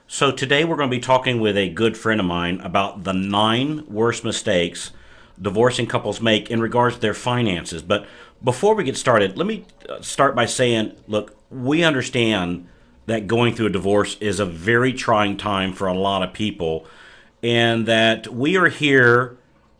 So today we're going to be talking with a good friend of mine about the 9 worst mistakes divorcing couples make in regards to their finances. But before we get started, let me start by saying, look, we understand that going through a divorce is a very trying time for a lot of people, and that we are here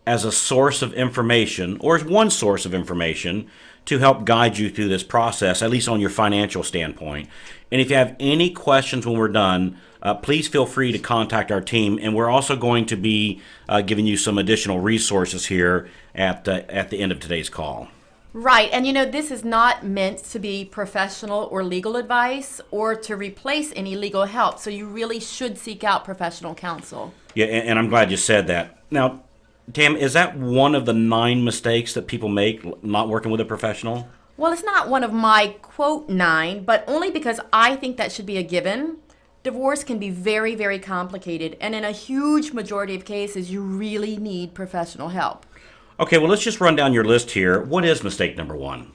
as a source of information, or as one source of information, to help guide you through this process, at least on your financial standpoint. And if you have any questions when we're done, please feel free to contact our team. And we're also going to be giving you some additional resources here at the end of today's call. Right. And this is not meant to be professional or legal advice or to replace any legal help. So you really should seek out professional counsel. Yeah, and I'm glad you said that. Now, Tam, is that one of the 9 mistakes that people make not working with a professional? Well, it's not one of my quote 9, but only because I think that should be a given. Divorce can be very, very complicated. And in a huge majority of cases, you really need professional help. Okay, well, let's just run down your list here. What is mistake number 1?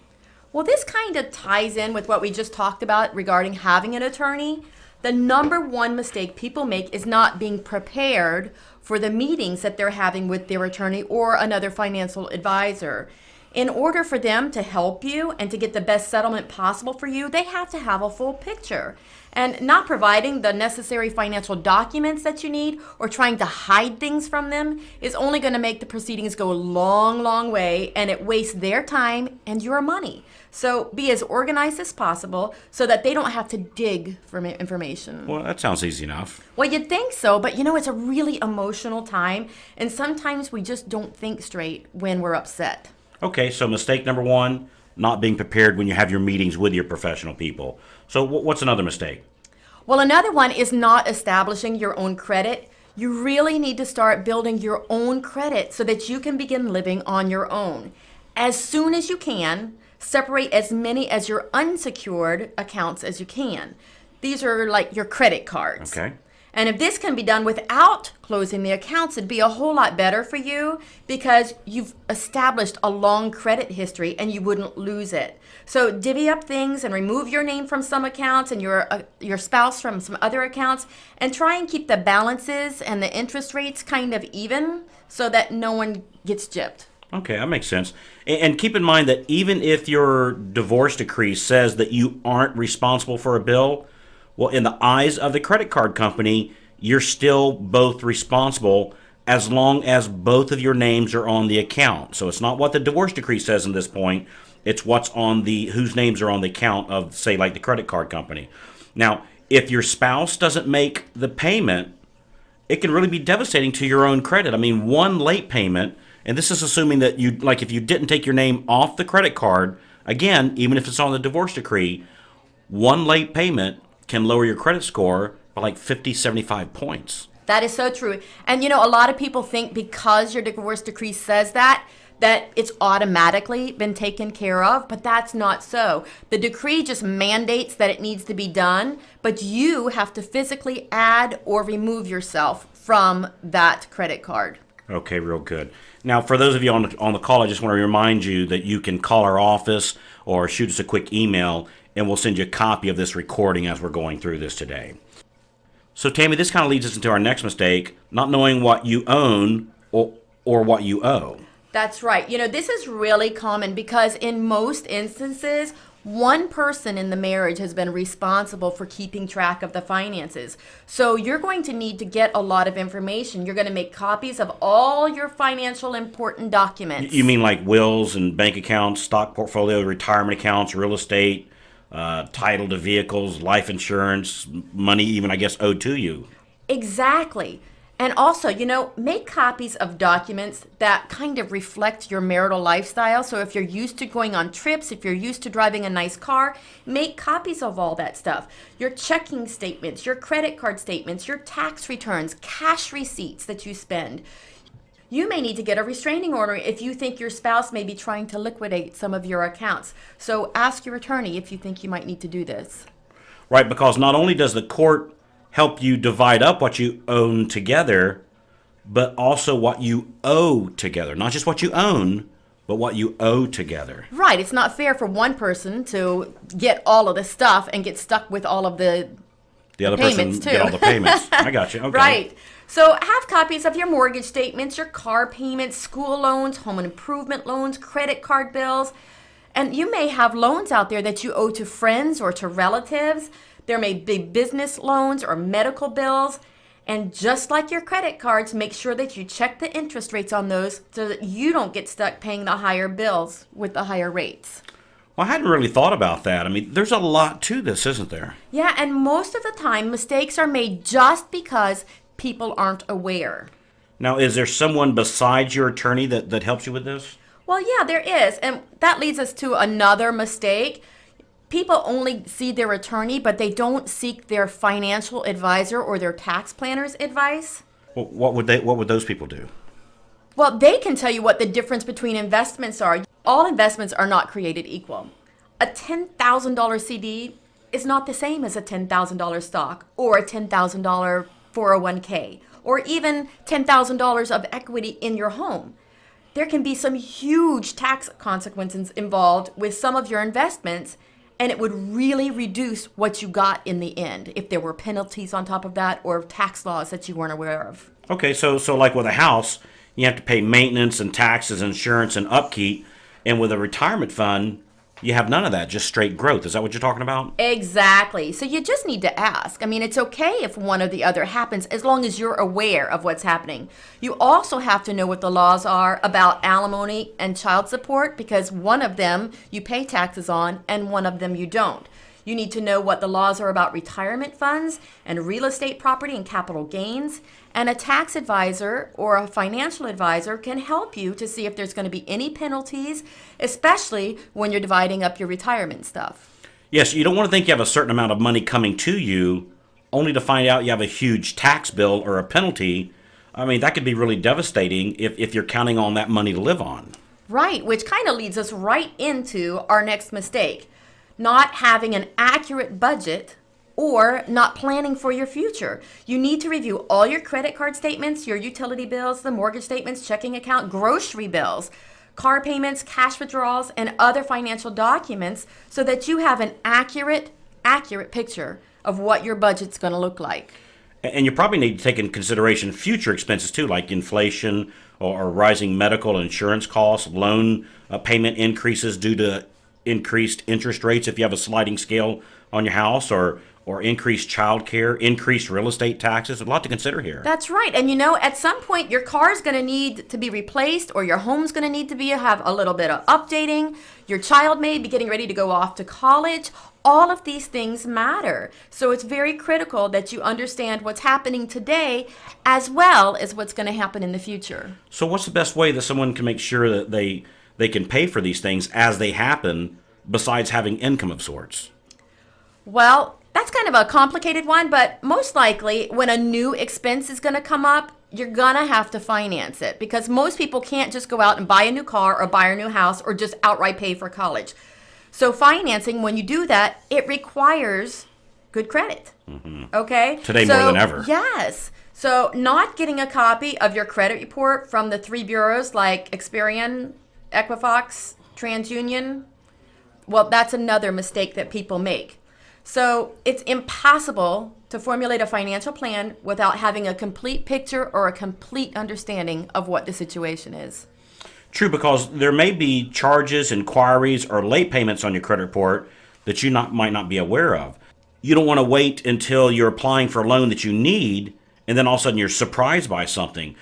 Well, this kind of ties in with what we just talked about regarding having an attorney. The number one mistake people make is not being prepared for the meetings that they're having with their attorney or another financial advisor. In order for them to help you and to get the best settlement possible for you, they have to have a full picture. And not providing the necessary financial documents that you need or trying to hide things from them is only going to make the proceedings go a long, long way, and it wastes their time and your money. So be as organized as possible so that they don't have to dig for information. Well, that sounds easy enough. Well, you'd think so, but it's a really emotional time, and sometimes we just don't think straight when we're upset. Okay, so mistake number 1, not being prepared when you have your meetings with your professional people. So what's another mistake? Well, another one is not establishing your own credit. You really need to start building your own credit so that you can begin living on your own. As soon as you can, separate as many as your unsecured accounts as you can. These are like your credit cards. Okay. And if this can be done without closing the accounts, it'd be a whole lot better for you because you've established a long credit history and you wouldn't lose it. So divvy up things and remove your name from some accounts and your spouse from some other accounts, and try and keep the balances and the interest rates kind of even so that no one gets gypped. Okay, that makes sense. And keep in mind that even if your divorce decree says that you aren't responsible for a bill, well, in the eyes of the credit card company, you're still both responsible as long as both of your names are on the account. So it's not what the divorce decree says in this point. It's what's on whose names are on the account of, say, like the credit card company. Now, if your spouse doesn't make the payment, it can really be devastating to your own credit. I mean, one late payment, and this is assuming that if you didn't take your name off the credit card, again, even if it's on the divorce decree, one late payment can lower your credit score by like 50, 75 points. That is so true. And a lot of people think because your divorce decree says that it's automatically been taken care of, but that's not so. The decree just mandates that it needs to be done, but you have to physically add or remove yourself from that credit card. Okay, real good. Now, for those of you on the call, I just want to remind you that you can call our office or shoot us a quick email, and we'll send you a copy of this recording as we're going through this today. So, Tammy, this kind of leads us into our next mistake, not knowing what you own or what you owe. That's right. This is really common because in most instances, one person in the marriage has been responsible for keeping track of the finances. So you're going to need to get a lot of information. You're going to make copies of all your financial important documents. You mean like wills and bank accounts, stock portfolio, retirement accounts, real estate, title to vehicles, life insurance, money even, I guess, owed to you. Exactly. And also, make copies of documents that kind of reflect your marital lifestyle. So if you're used to going on trips, if you're used to driving a nice car, make copies of all that stuff. Your checking statements, your credit card statements, your tax returns, cash receipts that you spend. You may need to get a restraining order if you think your spouse may be trying to liquidate some of your accounts. So ask your attorney if you think you might need to do this. Right, because not only does the court help you divide up what you own together, but also what you owe together. Not just what you own, but what you owe together. Right. It's not fair for one person to get all of the stuff and get stuck with all of the The other person payments, too. get all the payments. I got you. Okay. Right. So have copies of your mortgage statements, your car payments, school loans, home improvement loans, credit card bills. And you may have loans out there that you owe to friends or to relatives. There may be business loans or medical bills. And just like your credit cards, make sure that you check the interest rates on those so that you don't get stuck paying the higher bills with the higher rates. Well, I hadn't really thought about that. I mean, there's a lot to this, isn't there? Yeah, and most of the time, mistakes are made just because people aren't aware. Now, is there someone besides your attorney that helps you with this? Well, yeah, there is. And that leads us to another mistake. People only see their attorney, but they don't seek their financial advisor or their tax planner's advice. Well, what would those people do? Well, they can tell you what the difference between investments are. All investments are not created equal. A $10,000 CD is not the same as a $10,000 stock or a $10,000 401k or even $10,000 of equity in your home. There can be some huge tax consequences involved with some of your investments, and it would really reduce what you got in the end if there were penalties on top of that or tax laws that you weren't aware of. Okay, so like with a house, you have to pay maintenance and taxes, insurance, and upkeep. And with a retirement fund, you have none of that, just straight growth. Is that what you're talking about? Exactly. So you just need to ask. I mean, it's okay if one or the other happens as long as you're aware of what's happening. You also have to know what the laws are about alimony and child support because one of them you pay taxes on and one of them you don't. You need to know what the laws are about retirement funds and real estate property and capital gains. And a tax advisor or a financial advisor can help you to see if there's going to be any penalties, especially when you're dividing up your retirement stuff. Yes, you don't want to think you have a certain amount of money coming to you only to find out you have a huge tax bill or a penalty. I mean, that could be really devastating if you're counting on that money to live on. Right, which kind of leads us right into our next mistake. Not having an accurate budget or not planning for your future. You need to review all your credit card statements, your utility bills, the mortgage statements, checking account, grocery bills, car payments, cash withdrawals, and other financial documents so that you have an accurate picture of what your budget's going to look like. And you probably need to take into consideration future expenses too, like inflation or rising medical and insurance costs, loan payment increases due to increased interest rates if you have a sliding scale on your house, or increased child care, increased real estate taxes. A lot to consider here. That's right. And you know, at some point your car's going to need to be replaced or your home's going to need to have a little bit of updating. Your child may be getting ready to go off to college. All of these things matter. So it's very critical that you understand what's happening today as well as what's going to happen in the future. So what's the best way that someone can make sure that they can pay for these things as they happen besides having income of sorts? Well, that's kind of a complicated one, but most likely when a new expense is going to come up, you're going to have to finance it because most people can't just go out and buy a new car or buy a new house or just outright pay for college. So financing, when you do that, it requires good credit. Mm-hmm. Okay? Today more than ever. Yes. So not getting a copy of your credit report from the 3 bureaus like Experian, Equifax, TransUnion, well, that's another mistake that people make. So it's impossible to formulate a financial plan without having a complete picture or a complete understanding of what the situation is. True, because there may be charges, inquiries, or late payments on your credit report that you might not be aware of. You don't want to wait until you're applying for a loan that you need, and then all of a sudden you're surprised by something.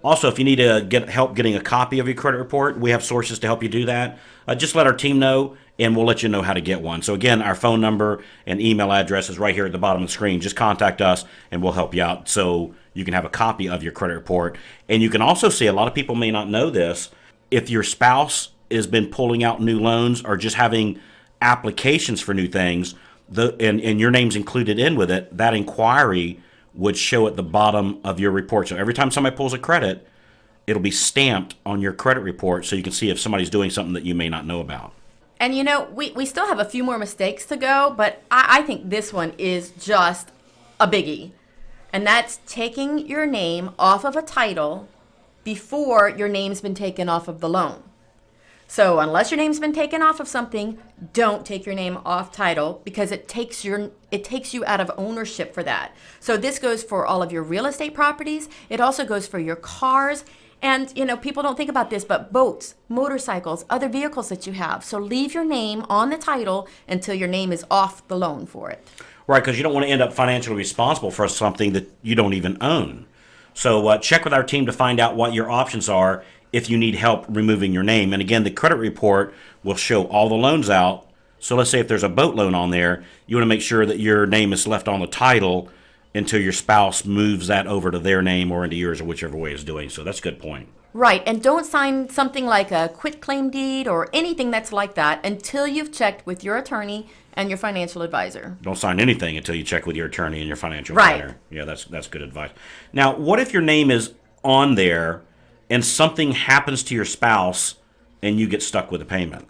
Also, if you need to get help getting a copy of your credit report, we have sources to help you do that. Just let our team know, and we'll let you know how to get one. So again, our phone number and email address is right here at the bottom of the screen. Just contact us, and we'll help you out so you can have a copy of your credit report. And you can also see, a lot of people may not know this, if your spouse has been pulling out new loans or just having applications for new things, and your name's included in with it, that inquiry would show at the bottom of your report. So every time somebody pulls a credit, it'll be stamped on your credit report so you can see if somebody's doing something that you may not know about. And you know, we still have a few more mistakes to go, but I think this one is just a biggie. And that's taking your name off of a title before your name's been taken off of the loan. So unless your name's been taken off of something, don't take your name off title because it takes you out of ownership for that. So this goes for all of your real estate properties. It also goes for your cars. And people don't think about this, but boats, motorcycles, other vehicles that you have. So leave your name on the title until your name is off the loan for it. Right, because you don't want to end up financially responsible for something that you don't even own. So check with our team to find out what your options are if you need help removing your name. And again, the credit report will show all the loans out. So let's say if there's a boat loan on there, you want to make sure that your name is left on the title until your spouse moves that over to their name or into yours or whichever way it's doing. So that's a good point. Right, and don't sign something like a quitclaim deed or anything that's like that until you've checked with your attorney and your financial advisor. Don't sign anything until you check with your attorney and your financial Right. planner. Yeah, that's good advice. Now, what if your name is on there and something happens to your spouse and you get stuck with a payment?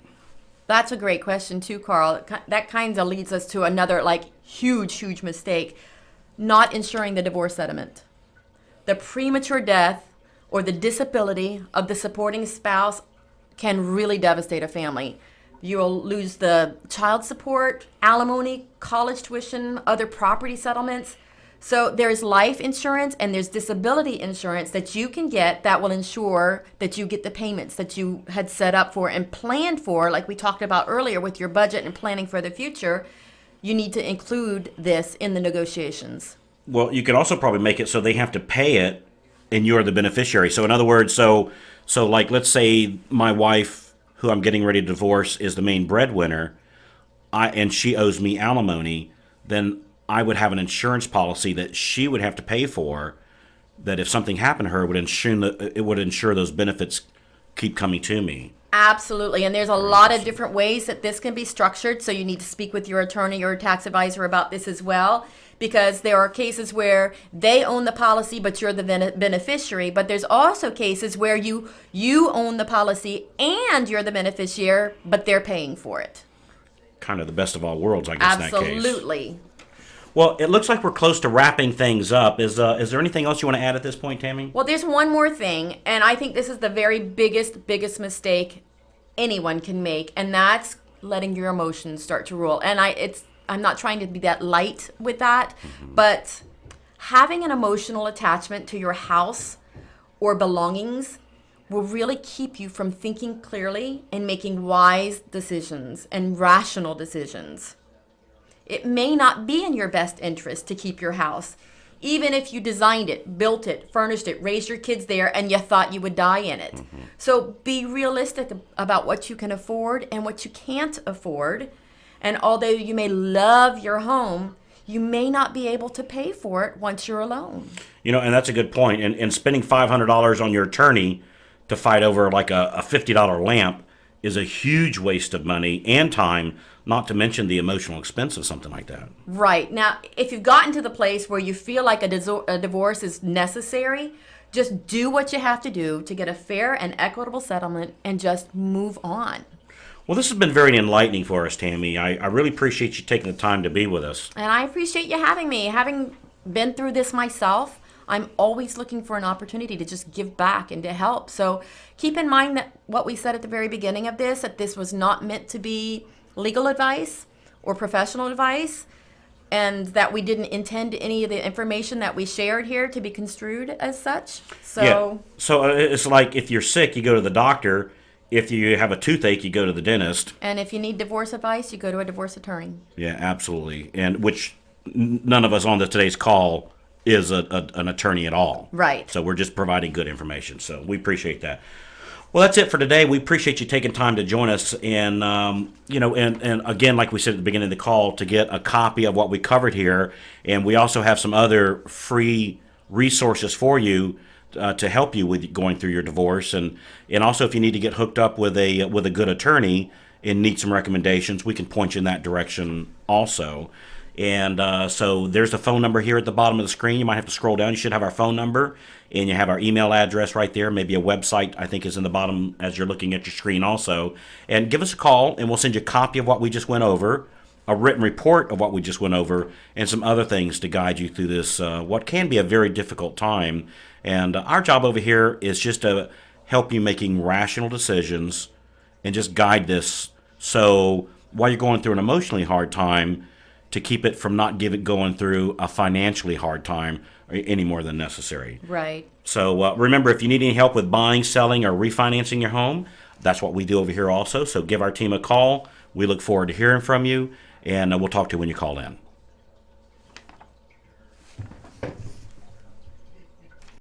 That's a great question too, Carl. That kind of leads us to another huge mistake, not insuring the divorce settlement. The premature death or the disability of the supporting spouse can really devastate a family. You'll lose the child support, alimony, college tuition, other property settlements. So there's life insurance and there's disability insurance that you can get that will ensure that you get the payments that you had set up for and planned for, like we talked about earlier with your budget and planning for the future. You need to include this in the negotiations. Well, you could also probably make it so they have to pay it and you're the beneficiary. So in other words, so like let's say my wife, who I'm getting ready to divorce, is the main breadwinner, and she owes me alimony, then I would have an insurance policy that she would have to pay for, that if something happened to her, it would ensure those benefits keep coming to me. Absolutely. And there's a lot of different ways that this can be structured. So you need to speak with your attorney or tax advisor about this as well, because there are cases where they own the policy, but you're the beneficiary. But there's also cases where you own the policy and you're the beneficiary, but they're paying for it. Kind of the best of all worlds, I guess, in that case. Absolutely. Well, it looks like we're close to wrapping things up. Is there anything else you want to add at this point, Tammy? Well, there's one more thing, and I think this is the very biggest mistake anyone can make, and that's letting your emotions start to rule. And I'm not trying to be that light with that, but having an emotional attachment to your house or belongings will really keep you from thinking clearly and making wise decisions and rational decisions. It may not be in your best interest to keep your house, even if you designed it, built it, furnished it, raised your kids there, and you thought you would die in it. So be realistic about what you can afford and what you can't afford. And although you may love your home, you may not be able to pay for it once you're alone. And that's a good point. And spending $500 on your attorney to fight over like a $50 lamp is a huge waste of money and time, not to mention the emotional expense of something like that. Right. Now, if you've gotten to the place where you feel like a divorce is necessary, just do what you have to do to get a fair and equitable settlement and just move on. Well, this has been very enlightening for us, Tammy. I really appreciate you taking the time to be with us. And I appreciate you having me. Having been through this myself, I'm always looking for an opportunity to just give back and to help. So keep in mind that what we said at the very beginning of this, that this was not meant to be legal advice or professional advice, and that we didn't intend any of the information that we shared here to be construed as such. So it's like if you're sick, you go to the doctor. If you have a toothache, you go to the dentist. And if you need divorce advice, you go to a divorce attorney. Yeah, absolutely. And which none of us on today's call is an attorney at all. Right. So we're just providing good information. So we appreciate that. Well, that's it for today. We appreciate you taking time to join us. And, and again, like we said at the beginning of the call, to get a copy of what we covered here. And we also have some other free resources for you to help you with going through your divorce. And also, if you need to get hooked up with a good attorney and need some recommendations, we can point you in that direction also. And so there's the phone number here at the bottom of the screen. You might have to scroll down. You should have our phone number, and you have our email address right there. Maybe a website, I think, is in the bottom as you're looking at your screen also. And give us a call, and we'll send you a copy of what we just went over, a written report of what we just went over, and some other things to guide you through this, what can be a very difficult time. And our job over here is just to help you making rational decisions and just guide this so while you're going through an emotionally hard time, to keep it from not going through a financially hard time any more than necessary. Right. So remember, if you need any help with buying, selling, or refinancing your home, that's what we do over here also. So give our team a call. We look forward to hearing from you, and we'll talk to you when you call in.